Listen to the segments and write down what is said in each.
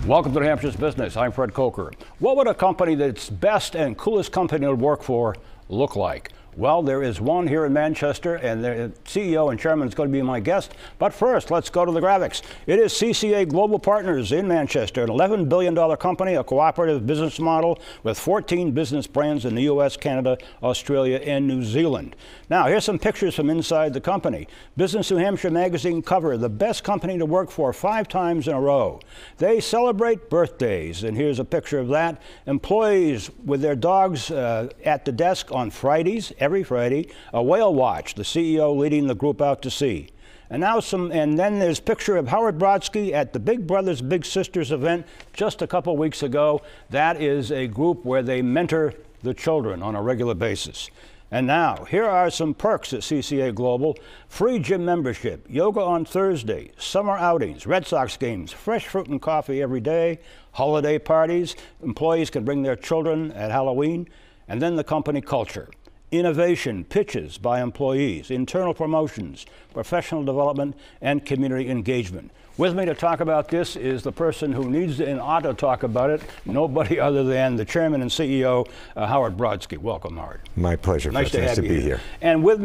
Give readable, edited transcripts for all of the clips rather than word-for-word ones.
Welcome to New Hampshire's Business. I'm Fred Coker. What would a company that's best and coolest company to work for look like? Well, there is one here in Manchester, and the CEO and chairman is going to be my guest. But first, let's go to the graphics. It is CCA Global Partners in Manchester, an $11 billion company, a cooperative business model with 14 business brands in the U.S., Canada, Australia, and New Zealand. Now, here's some pictures from inside the company. Business New Hampshire magazine cover, the best company to work for 5 times in a row. They celebrate birthdays, and here's a picture of that. Employees with their dogs at the desk on Fridays, every Friday, a whale watch, the CEO leading the group out to sea. And then there's a picture of Howard Brodsky at the Big Brothers Big Sisters event just a couple weeks ago. That is a group where they mentor the children on a regular basis. And now, here are some perks at CCA Global. Free gym membership, yoga on Thursday, summer outings, Red Sox games, fresh fruit and coffee every day, holiday parties, employees can bring their children at Halloween, and then the company culture. Innovation, pitches by employees, internal promotions, professional development, and community engagement. With me to talk about this is the person who needs and ought to talk about it, nobody other than the chairman and CEO, Howard Brodsky. Welcome, Howard. My pleasure. Nice to be here. And with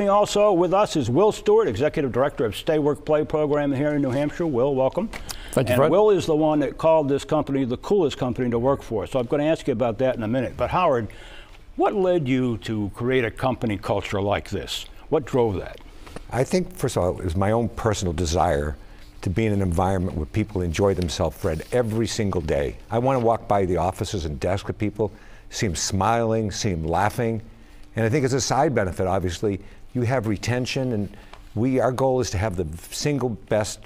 us is Will Stewart, Executive Director of Stay Work Play program here in New Hampshire. Will, welcome. Thank you, and Fred. Will is the one that called this company the coolest company to work for. So I'm going to ask you about that in a minute. But Howard, what led you to create a company culture like this? What drove that? I think, first of all, it was my own personal desire to be in an environment where people enjoy themselves, Fred, every single day. I want to walk by the offices and desks of people, see them smiling, see them laughing. And I think as a side benefit, obviously, you have retention, and our goal is to have the single best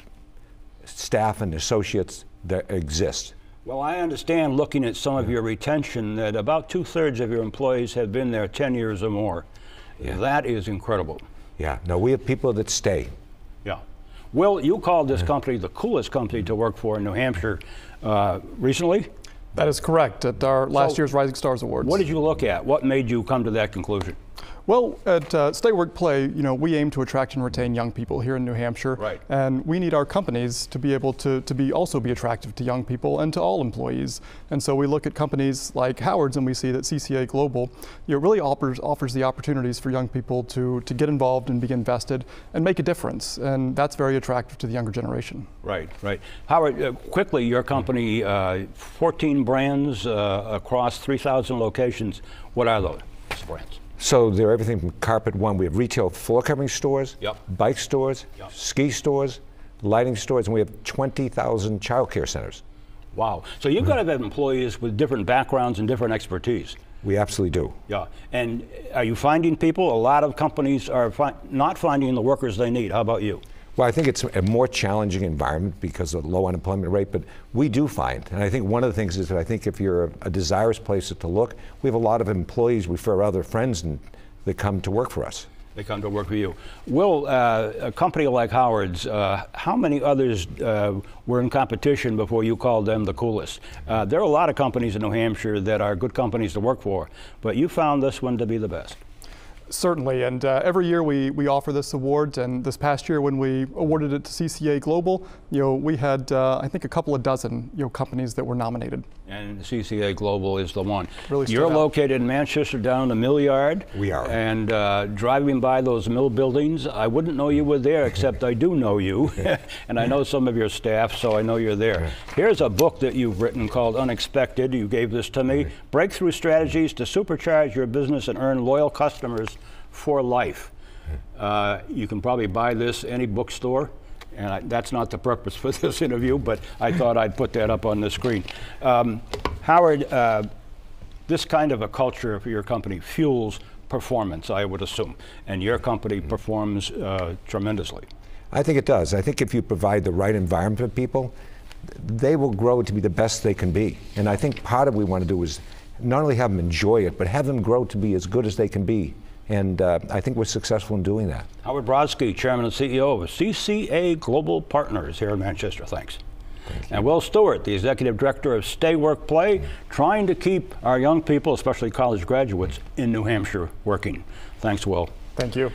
staff and associates that exist. Well, I understand, looking at some of your retention, that about 2/3 of your employees have been there 10 years or more. Yeah. That is incredible. Yeah, no, we have people that stay. Yeah. Will, you called this company the coolest company to work for in New Hampshire recently? That is correct, at our last year's Rising Stars Awards. What did you look at? What made you come to that conclusion? Well, at Stay Work Play, we aim to attract and retain young people here in New Hampshire. Right. And we need our companies to be able to also be attractive to young people and to all employees. And so we look at companies like Howard's, and we see that CCA Global really offers the opportunities for young people to get involved and be invested and make a difference. And that's very attractive to the younger generation. Right, right. Howard, quickly, your company, 14 brands across 3,000 locations. What are those brands? So they're everything from Carpet One. We have retail floor covering stores, yep, bike stores, yep, ski stores, lighting stores, and we have 20,000 child care centers. Wow. So you've got to have employees with different backgrounds and different expertise. We absolutely do. Yeah. And are you finding people? A lot of companies are not finding the workers they need. How about you? Well, I think it's a more challenging environment because of the low unemployment rate, but we do find, and I think one of the things is that I think if you're a desirous place to look, we have a lot of employees refer other friends and they come to work for us. They come to work for you. Will, a company like Howard's, how many others were in competition before you called them the coolest? There are a lot of companies in New Hampshire that are good companies to work for, but you found this one to be the best. Certainly, and every year we offer this award, and this past year when we awarded it to CCA Global, we had I think a couple of dozen companies that were nominated. And CCA Global is the one. Really You're located in Manchester, down the Mill Yard. We are. And driving by those mill buildings, I wouldn't know you were there, except I do know you, and I know some of your staff, so I know you're there. Here's a book that you've written called Unexpected. You gave this to me. Breakthrough Strategies to Supercharge Your Business and Earn Loyal Customers for Life. You can probably buy this any bookstore, and that's not the purpose for this interview, but I thought I'd put that up on the screen. Howard, this kind of a culture for your company fuels performance, I would assume, and your company performs tremendously. I think it does. I think if you provide the right environment for people, they will grow to be the best they can be. And I think part of what we want to do is not only have them enjoy it, but have them grow to be as good as they can be. And I think we're successful in doing that. Howard Brodsky, Chairman and CEO of CCA Global Partners here in Manchester. Thanks. And Will Stewart, the Executive Director of Stay Work Play, trying to keep our young people, especially college graduates, in New Hampshire working. Thanks, Will. Thank you.